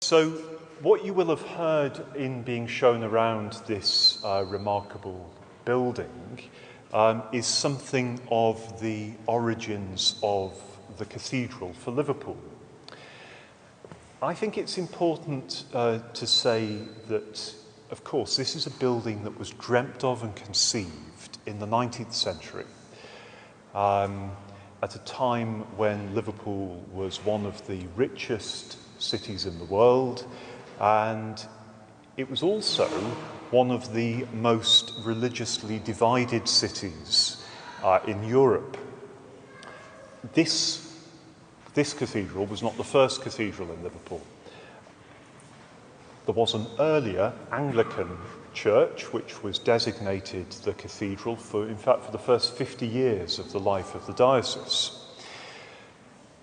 So what you will have heard in being shown around this remarkable building is something of the origins of the cathedral for Liverpool. I think it's important to say that, of course, this is a building that was dreamt of and conceived in the 19th century, at a time when Liverpool was one of the richest cities in the world, and it was also one of the most religiously divided cities in Europe. This cathedral was not the first cathedral in Liverpool. There was an earlier Anglican church which was designated the cathedral for the first 50 years of the life of the diocese.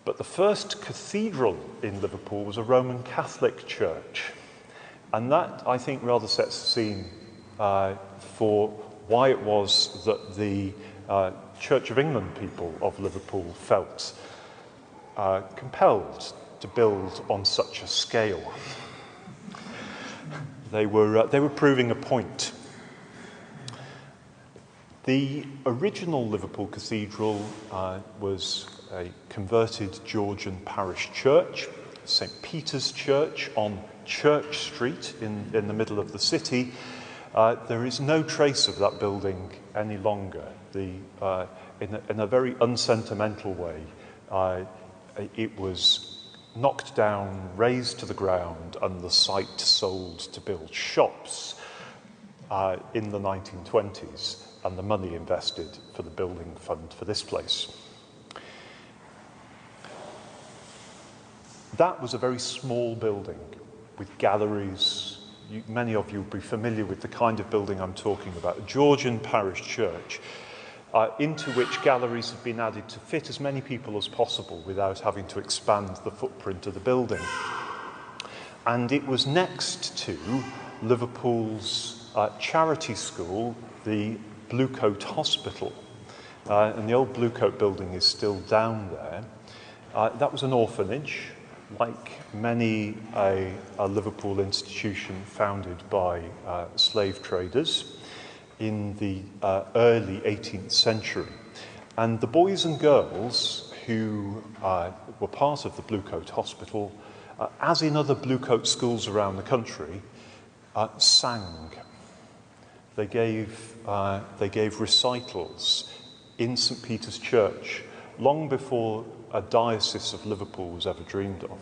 But the first cathedral in Liverpool was a Roman Catholic church. And that, I think, rather sets the scene for why it was that the Church of England people of Liverpool felt compelled to build on such a scale. They were proving a point. The original Liverpool Cathedral was a converted Georgian parish church, St. Peter's Church on Church Street in the middle of the city. There is no trace of that building any longer. In a very unsentimental way, it was knocked down, razed to the ground, and the site sold to build shops in the 1920s, and the money invested for the building fund for this place. That was a very small building with galleries. Many of you will be familiar with the kind of building I'm talking about, a Georgian parish church, into which galleries have been added to fit as many people as possible without having to expand the footprint of the building. And it was next to Liverpool's charity school, the Blue Coat Hospital. And the old Blue Coat building is still down there. That was an orphanage, like many a Liverpool institution founded by slave traders in the early 18th century. And the boys and girls who were part of the Blue Coat Hospital, as in other Blue Coat schools around the country, sang. They gave recitals in St. Peter's Church long before a diocese of Liverpool was ever dreamed of.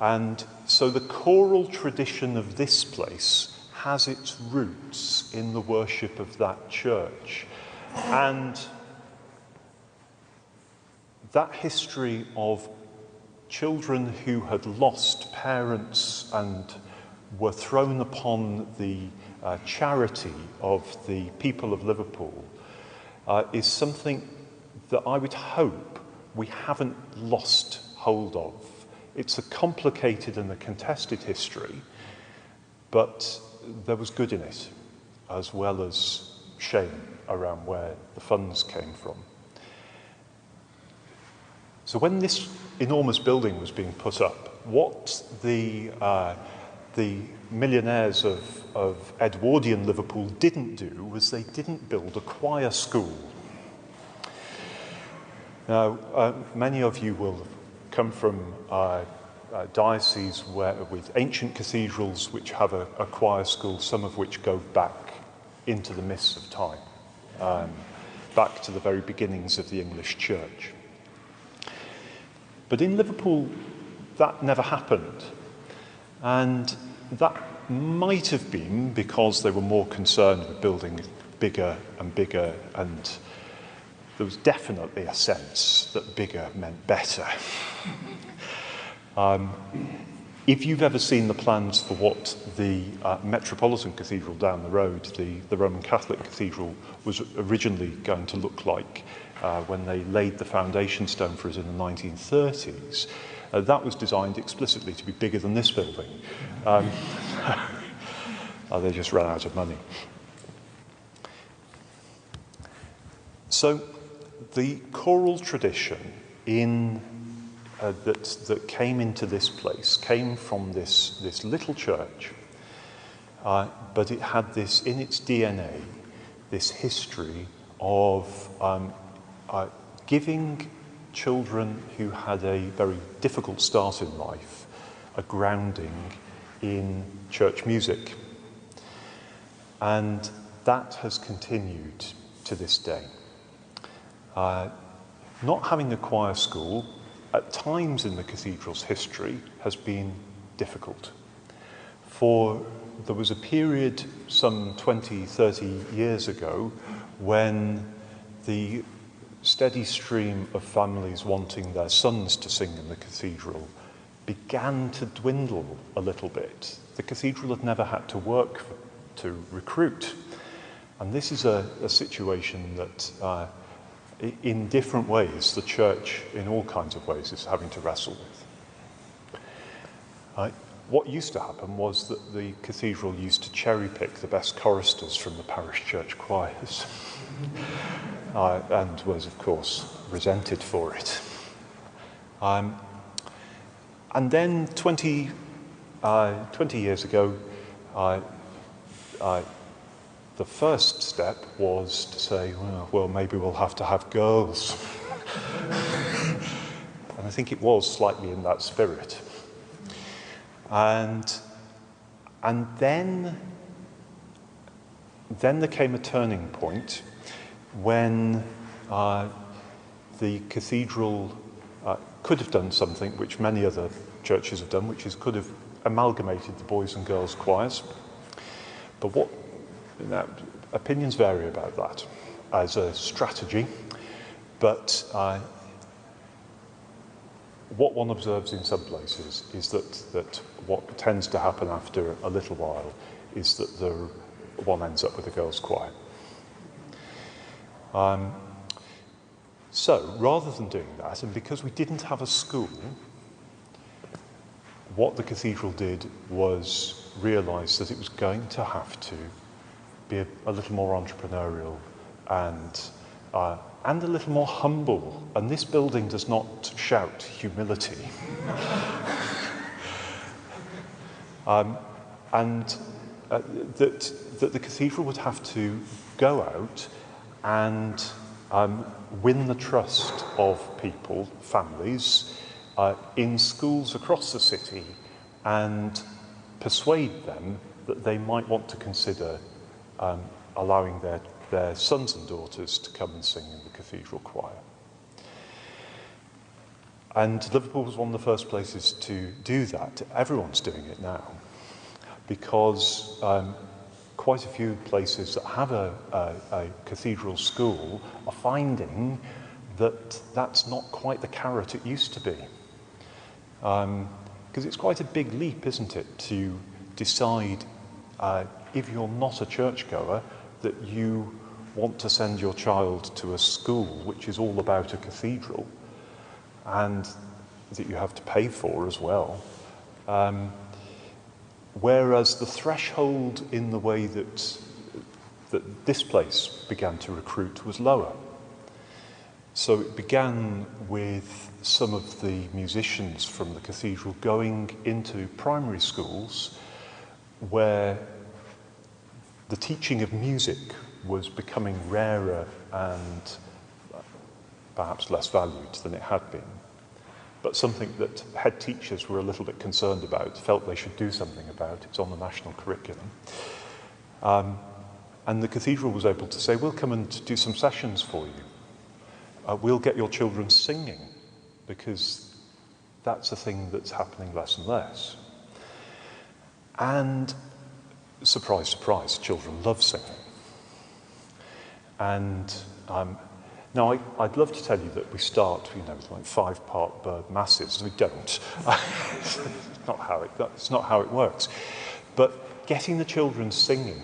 And so the choral tradition of this place has its roots in the worship of that church. And that history of children who had lost parents and were thrown upon the charity of the people of Liverpool is something that I would hope we haven't lost hold of. It's a complicated and a contested history, but there was good in it, as well as shame around where the funds came from. So when this enormous building was being put up, what the millionaires of Edwardian Liverpool didn't do was they didn't build a choir school. Now, many of you will come from dioceses with ancient cathedrals which have a choir school, some of which go back into the mists of time, back to the very beginnings of the English church. But in Liverpool, that never happened. And that might have been because they were more concerned with building bigger and bigger, and there was definitely a sense that bigger meant better. If you've ever seen the plans for what the Metropolitan Cathedral down the road, the Roman Catholic Cathedral, was originally going to look like when they laid the foundation stone for it in the 1930s, that was designed explicitly to be bigger than this building. They just ran out of money. So the choral tradition in that came into this place came from this little church, but it had this in its DNA, this history of giving children who had a very difficult start in life a grounding in church music. And that has continued to this day. Not having a choir school at times in the cathedral's history has been difficult. For there was a period some 20, 30 years ago when the steady stream of families wanting their sons to sing in the cathedral began to dwindle a little bit. The cathedral had never had to work to recruit. And this is a situation that in different ways the church in all kinds of ways is having to wrestle with. What used to happen was that the cathedral used to cherry pick the best choristers from the parish church choirs and was of course resented for it. And then 20 years ago, the first step was to say, well, maybe we'll have to have girls. And I think it was slightly in that spirit. And then there came a turning point when the cathedral could have done something which many other churches have done, which is could have amalgamated the boys and girls choirs. But opinions vary about that as a strategy, but what one observes in some places is that what tends to happen after a little while is that one ends up with a girls' choir. So rather than doing that, and because we didn't have a school, what the cathedral did was realise that it was going to have to be a little more entrepreneurial and a little more humble. And this building does not shout humility. That the cathedral would have to go out and win the trust of people, families, in schools across the city and persuade them that they might want to consider allowing their sons and daughters to come and sing in the cathedral choir. And Liverpool was one of the first places to do that. Everyone's doing it now, because quite a few places that have a cathedral school are finding that that's not quite the carrot it used to be. Because it's quite a big leap, isn't it, to decide if you're not a churchgoer that you want to send your child to a school which is all about a cathedral and that you have to pay for as well. Whereas the threshold in the way that this place began to recruit was lower. So it began with some of the musicians from the cathedral going into primary schools where the teaching of music was becoming rarer and perhaps less valued than it had been. But something that head teachers were a little bit concerned about, felt they should do something about. It's on the national curriculum. And the cathedral was able to say, we'll come and do some sessions for you. We'll get your children singing, because that's a thing that's happening less and less. And surprise, surprise, children love singing. And now I'd love to tell you that we start, with like 5-part bird masses. We don't. It's not how it works. But getting the children singing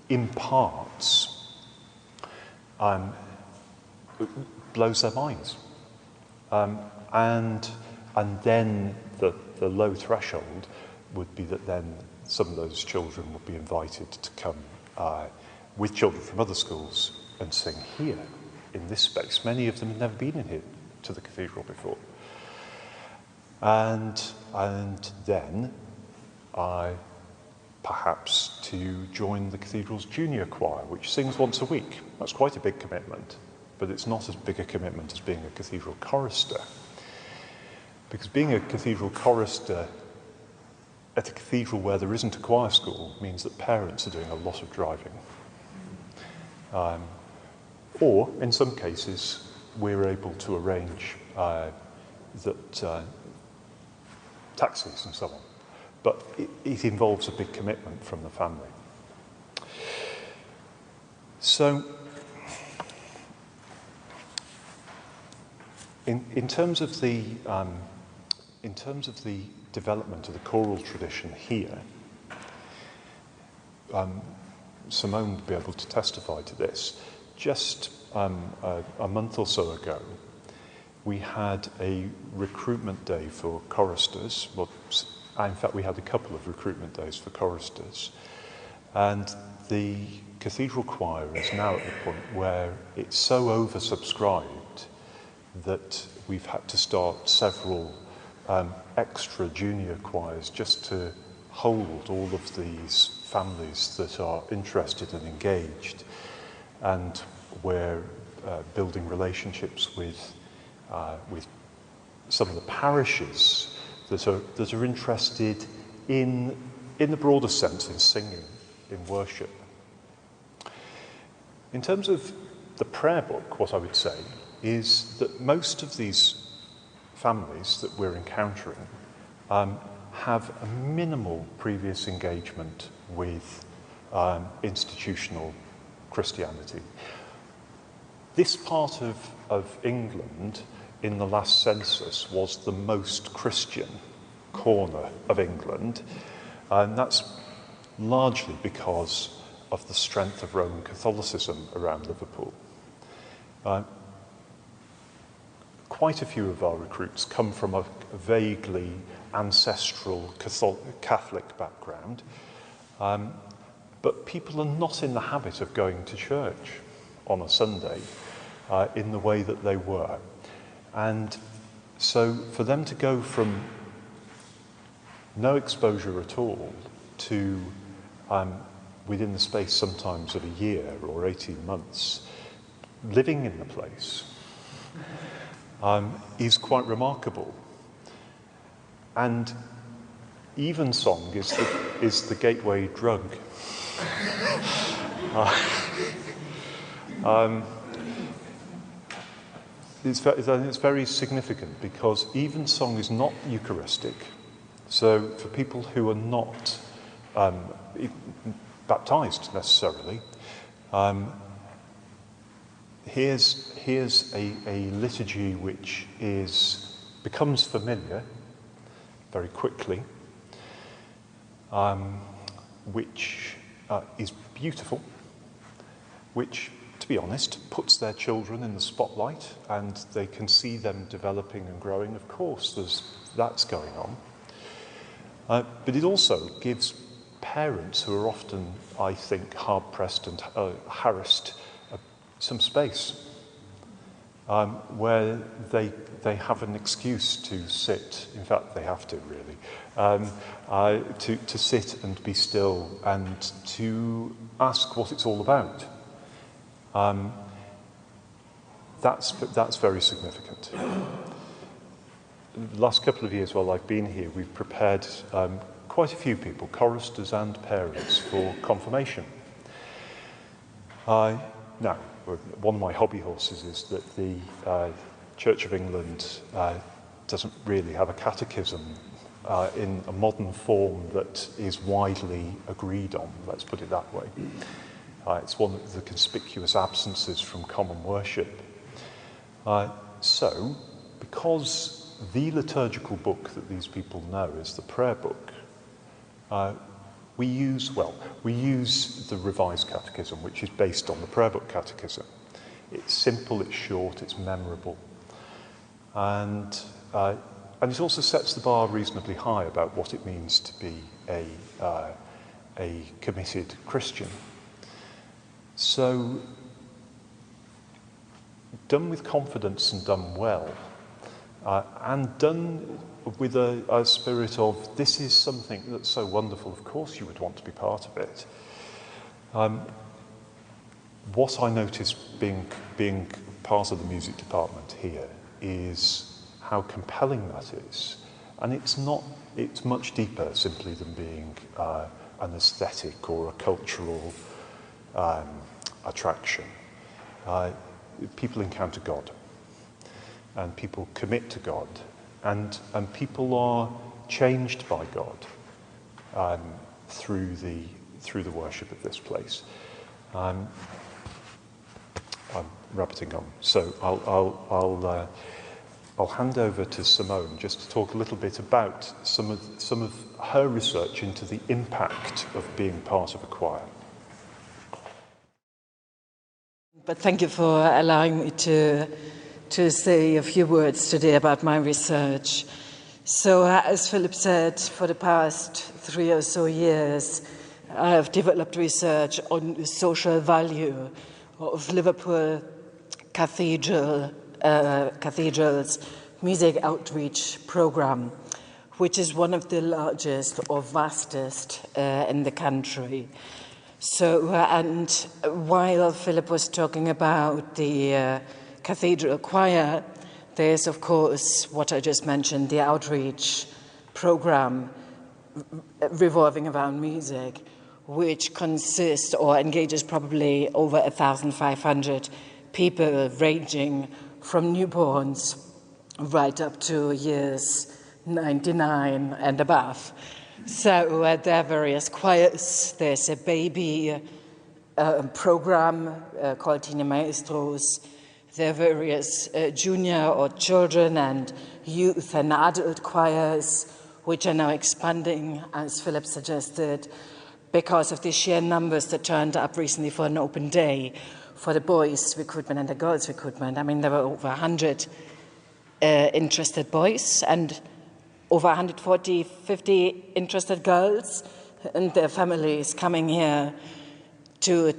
imparts blows their minds. And then the low threshold would be that then some of those children would be invited to come with children from other schools and sing here in this space. Many of them had never been in here to the cathedral before. And then perhaps to join the cathedral's junior choir, which sings once a week. That's quite a big commitment, but it's not as big a commitment as being a cathedral chorister. Because being a cathedral chorister at a cathedral where there isn't a choir school means that parents are doing a lot of driving. Or, in some cases, we're able to arrange taxis and so on. But it involves a big commitment from the family. So, in terms of the development of the choral tradition here, Simone would be able to testify to this. Just a month or so ago, we had a recruitment day for choristers. Well, in fact, we had a couple of recruitment days for choristers. And the cathedral choir is now at the point where it's so oversubscribed that we've had to start several extra junior choirs just to hold all of these families that are interested and engaged. And we're building relationships with some of the parishes that are interested in the broader sense in singing, in worship. In terms of the prayer book, what I would say is that most of these families that we're encountering have a minimal previous engagement with institutional Christianity. This part of England in the last census was the most Christian corner of England, and that's largely because of the strength of Roman Catholicism around Liverpool. Quite a few of our recruits come from a vaguely ancestral Catholic background, but people are not in the habit of going to church on a Sunday in the way that they were. And so for them to go from no exposure at all to within the space sometimes of a year or 18 months, living in the place is quite remarkable. And evensong is the gateway drug. It's very significant because evensong is not Eucharistic. So for people who are not baptized necessarily, here's a liturgy which becomes familiar very quickly, which is beautiful, which, to be honest, puts their children in the spotlight, and they can see them developing and growing. Of course, that's going on. But it also gives parents who are often, I think, hard-pressed and harassed some space where they have an excuse to sit. In fact, they have to, really, to sit and be still and to ask what it's all about. That's very significant. The last couple of years while I've been here, we've prepared quite a few people, choristers and parents, for confirmation. Now, one of my hobby horses is that the Church of England doesn't really have a catechism in a modern form that is widely agreed on, let's put it that way. It's one of the conspicuous absences from common worship. So, because the liturgical book that these people know is the prayer book, we use the Revised Catechism, which is based on the Prayer Book Catechism. It's simple, it's short, it's memorable. And it also sets the bar reasonably high about what it means to be a committed Christian. So, done with confidence and done well, and done with a spirit of, this is something that's so wonderful, of course you would want to be part of it. What I noticed being part of the music department here is how compelling that is. And it's much deeper simply than being an aesthetic or a cultural attraction. People encounter God, and people commit to God, and people are changed by God through the worship of this place. I'm rabbiting on, so I'll hand over to Simone just to talk a little bit about some of her research into the impact of being part of a choir. But thank you for allowing me to say a few words today about my research. So, as Philip said, for the past 3 or so years, I have developed research on the social value of Liverpool Cathedral's music outreach program, which is one of the largest or vastest in the country. So, and while Philip was talking about the cathedral choir, there's, of course, what I just mentioned, the outreach program revolving around music, which consists or engages probably over 1,500 people, ranging from newborns right up to years 99 and above. So there are various choirs. There's a baby program called Teen Maestros. There are various junior or children and youth and adult choirs, which are now expanding, as Philip suggested, because of the sheer numbers that turned up recently for an open day for the boys' recruitment and the girls' recruitment. I mean, there were over 100 interested boys and over 140, 50 interested girls and their families coming here to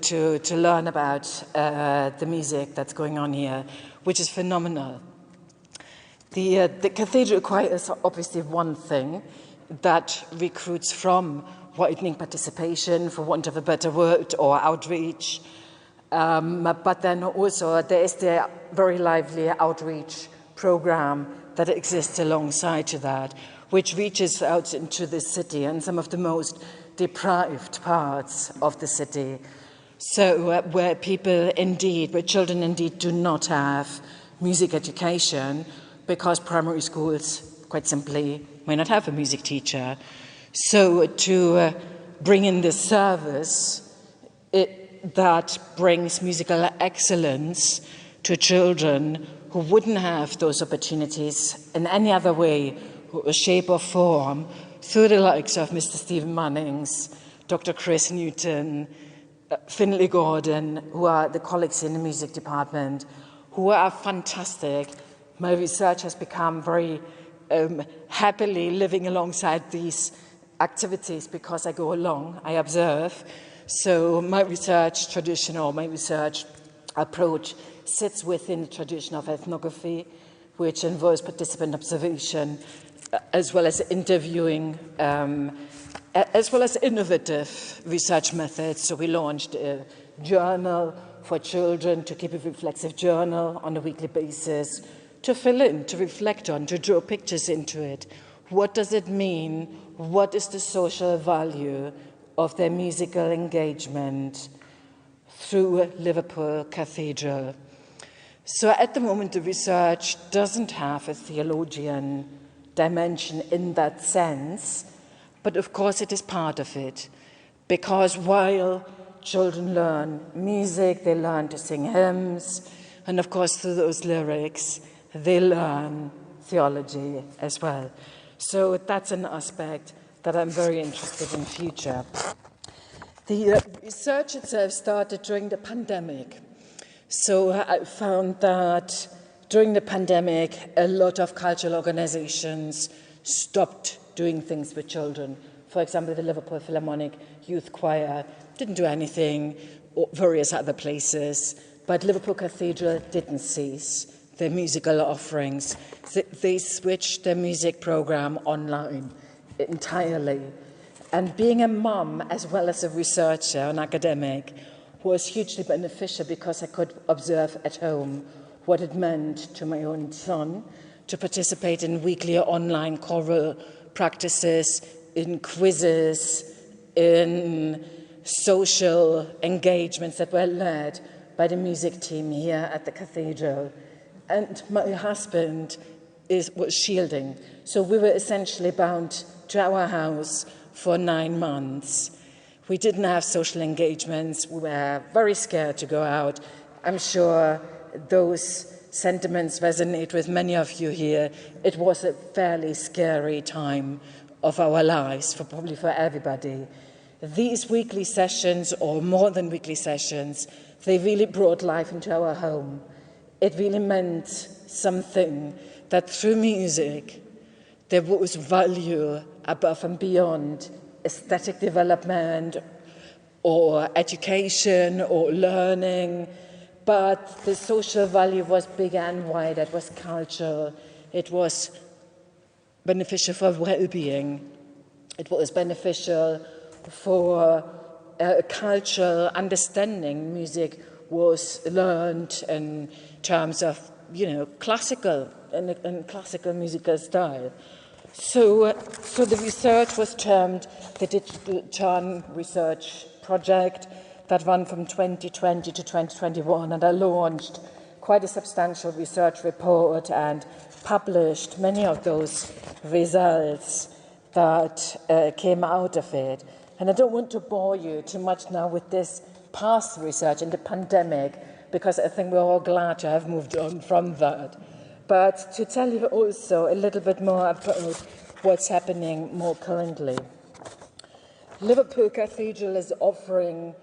learn about the music that's going on here, which is phenomenal. The cathedral choir is obviously one thing that recruits from widening participation, for want of a better word, or outreach. But then also there is the very lively outreach program that exists alongside to that, which reaches out into the city and some of the most deprived parts of the city. So where children indeed do not have music education because primary schools, quite simply, may not have a music teacher. So to bring in this service that brings musical excellence to children who wouldn't have those opportunities in any other way, or shape or form, through the likes of Mr. Stephen Mannings, Dr. Chris Newton, Finlay Gordon, who are the colleagues in the music department, who are fantastic. My research has become very happily living alongside these activities because I go along, I observe. So my research tradition or my research approach sits within the tradition of ethnography, which involves participant observation, as well as interviewing, as well as innovative research methods. So we launched a journal for children to keep a reflexive journal on a weekly basis, to fill in, to reflect on, to draw pictures into it. What does it mean? What is the social value of their musical engagement through Liverpool Cathedral? So at the moment, the research doesn't have a theologian dimension in that sense, but of course it is part of it, because while children learn music, they learn to sing hymns, and of course through those lyrics, they learn theology as well. So that's an aspect that I'm very interested in future. The research itself started during the pandemic. So I found that during the pandemic, a lot of cultural organizations stopped doing things with children. For example, the Liverpool Philharmonic Youth Choir didn't do anything, or various other places, but Liverpool Cathedral didn't cease. their musical offerings. They switched their music program online entirely. And being a mum, as well as a researcher, an academic, was hugely beneficial because I could observe at home what it meant to my own son to participate in weekly online choral practices, in quizzes, in social engagements that were led by the music team here at the cathedral. And my husband was shielding. So we were essentially bound to our house for 9 months. We didn't have social engagements. We were very scared to go out. I'm sure those sentiments resonate with many of you here. It was a fairly scary time of our lives, probably for everybody. These weekly sessions, or more than weekly sessions, they really brought life into our home. It really meant something, that through music there was value above and beyond aesthetic development or education or learning, but the social value was bigger and wider. It was cultural. It was beneficial for well-being. It was beneficial for cultural understanding. Music was learned in terms of, classical and classical musical style. So the research was termed the Digital Turn Research Project that ran from 2020 to 2021, and I launched quite a substantial research report and published many of those results that came out of it. And I don't want to bore you too much now with this past research in the pandemic, because I think we're all glad to have moved on from that. But to tell you also a little bit more about what's happening more currently. Liverpool Cathedral is offering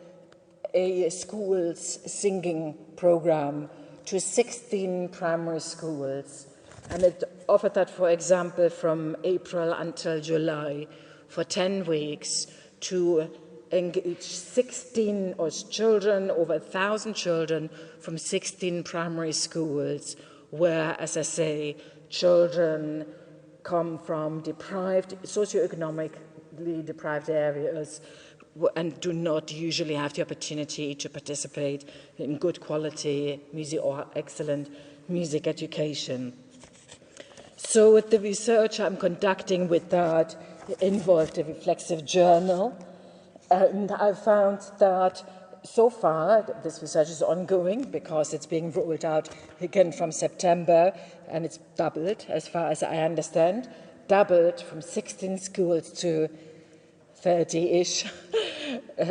a school's singing program to 16 primary schools. And it offered that, for example, from April until July for 10 weeks to engage 16 or children, over 1,000 children from 16 primary schools, where, as I say, children come from socioeconomically deprived areas and do not usually have the opportunity to participate in good quality music or excellent music education. So the research I'm conducting with that involved a reflexive journal, and I found that so far, this research is ongoing because it's being rolled out again from September, and it's doubled, as far as I understand, doubled from 16 schools to 30-ish.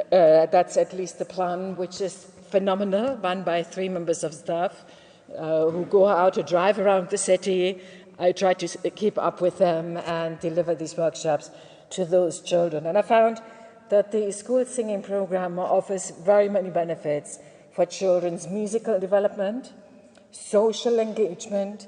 That's at least the plan, which is phenomenal, run by 3 members of staff who go out to drive around the city. I try to keep up with them and deliver these workshops to those children. And I found that the school singing program offers very many benefits for children's musical development, social engagement,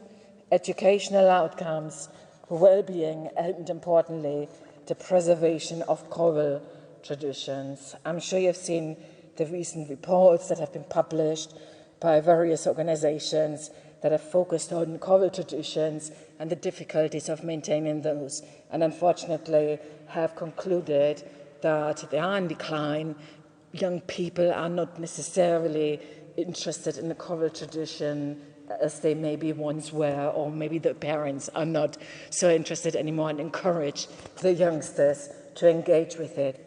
educational outcomes, well-being, and importantly, the preservation of choral traditions. I'm sure you've seen the recent reports that have been published by various organizations that have focused on choral traditions and the difficulties of maintaining those, and unfortunately have concluded that they are in decline. Young people are not necessarily interested in the choral tradition as they maybe once were, or maybe the parents are not so interested anymore and encourage the youngsters to engage with it.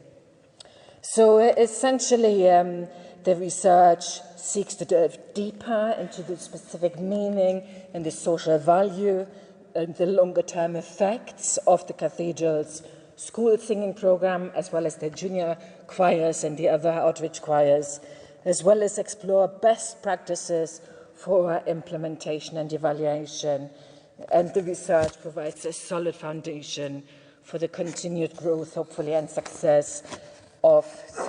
So essentially, the research seeks to delve deeper into the specific meaning and the social value and the longer-term effects of the cathedral's school singing program, as well as the junior choirs and the other outreach choirs, as well as explore best practices for implementation and evaluation. And the research provides a solid foundation for the continued growth, hopefully, and success of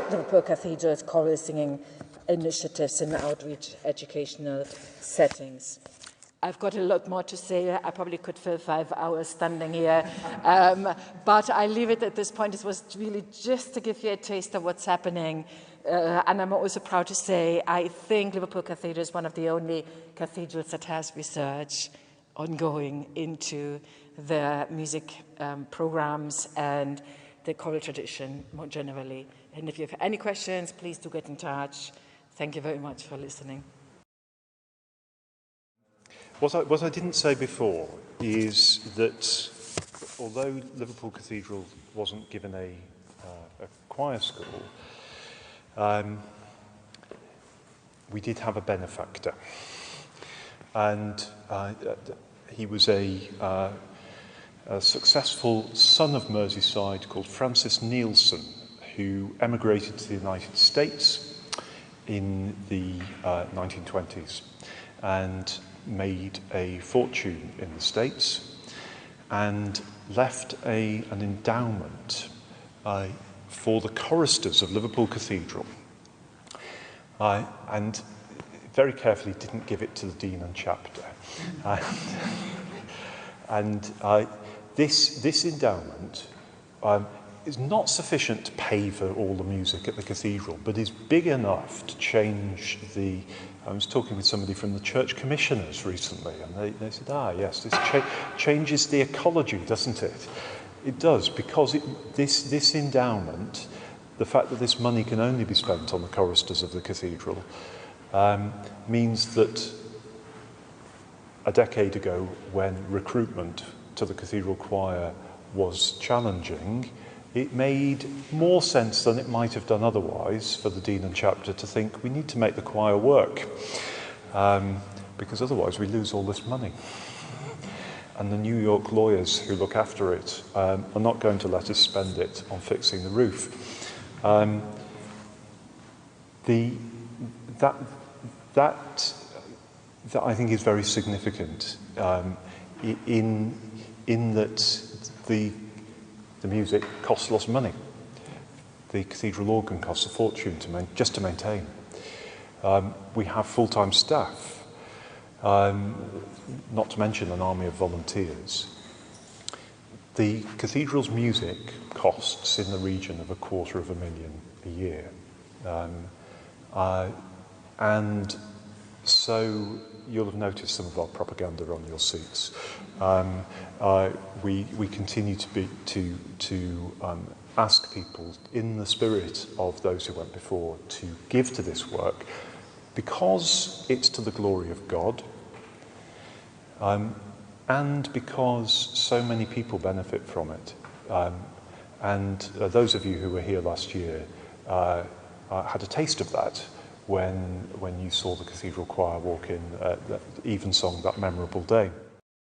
Liverpool Cathedral's choral singing initiatives in outreach educational settings. I've got a lot more to say. I probably could fill 5 hours standing here. But I leave it at this point. It was really just to give you a taste of what's happening. And I'm also proud to say I think Liverpool Cathedral is one of the only cathedrals that has research ongoing into the music programs and the choral tradition more generally. And if you have any questions, please do get in touch. Thank you very much for listening. What I didn't say before is that although Liverpool Cathedral wasn't given a choir school, we did have a benefactor. And he was a successful son of Merseyside called Francis Nielsen, who emigrated to the United States in the 1920s and made a fortune in the States and left an endowment for the choristers of Liverpool Cathedral, and very carefully didn't give it to the dean and chapter. This endowment is not sufficient to pay for all the music at the cathedral, but is big enough to change the... I was talking with somebody from the church commissioners recently, and they said, yes, this changes the ecology, doesn't it? It does, because this endowment, the fact that this money can only be spent on the choristers of the cathedral, means that a decade ago, when recruitment to the cathedral choir was challenging, it made more sense than it might have done otherwise for the dean and chapter to think we need to make the choir work, because otherwise we lose all this money. And the New York lawyers who look after it are not going to let us spend it on fixing the roof. That I think is very significant in that the music costs lots of money. The cathedral organ costs a fortune just to maintain. We have full-time staff, not to mention an army of volunteers. The cathedral's music costs in the region of $250,000 a year. And so you'll have noticed some of our propaganda on your seats. We continue to ask people, in the spirit of those who went before, to give to this work because it's to the glory of God, and because so many people benefit from it. And those of you who were here last year had a taste of that when you saw the cathedral choir walk in Evensong that memorable day.